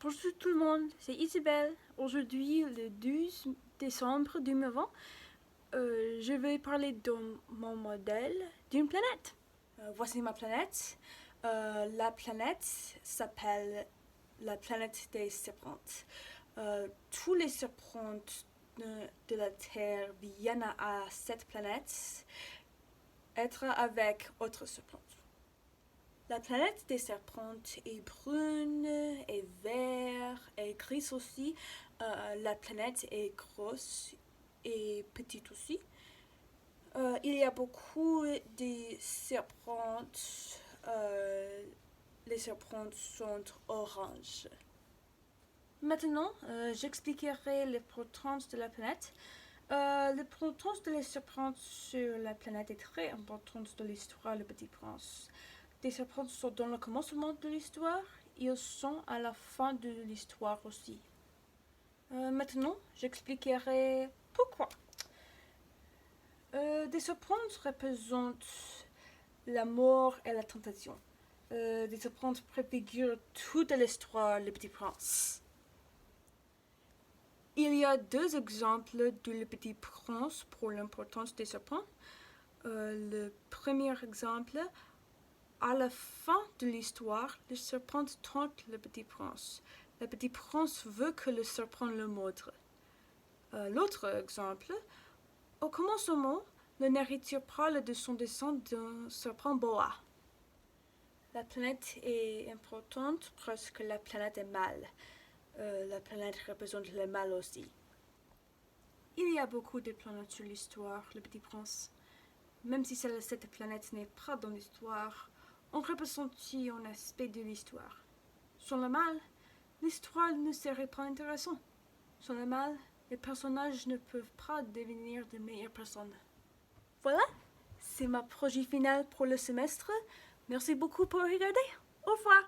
Bonjour tout le monde, c'est Isabelle. Aujourd'hui, le 12 décembre 2020, je vais parler de mon modèle d'une planète. Voici ma planète. La planète s'appelle la planète des serpentes. Tous les serpentes de la Terre viennent à cette planète être avec autres serpentes. La planète des serpentes est brune, et verte, et grise aussi. La planète est grosse et petite aussi. Il y a beaucoup de serpentes. Les serpentes sont oranges. Maintenant, j'expliquerai l'importance de la planète. L'importance de les serpentes sur la planète est très importante dans l'histoire du Petit Prince. Les serpentes sont dans le commencement de l'histoire, ils sont à la fin de l'histoire aussi. Maintenant, j'expliquerai pourquoi. Des serpentes représentent la mort et la tentation. Des serpentes préfigurent toute l'histoire du Petit Prince. Il y a deux exemples de Le Petit Prince pour l'importance des serpents. Le premier exemple, à la fin de l'histoire, le serpent tente le Petit Prince. Le Petit Prince veut que le serpent le morde. L'autre exemple, au commencement, le narrateur parle de son descent d'un serpent boa. La planète est importante parce que la planète est mal. La planète représente le mal aussi. Il y a beaucoup de planètes sur l'histoire, le Petit Prince. Même si cette planète n'est pas dans l'histoire, on représente un aspect de l'histoire. Sans le mal, l'histoire ne serait pas intéressante. Sans le mal, les personnages ne peuvent pas devenir de meilleures personnes. Voilà, c'est ma projet finale pour le semestre. Merci beaucoup pour regarder. Au revoir.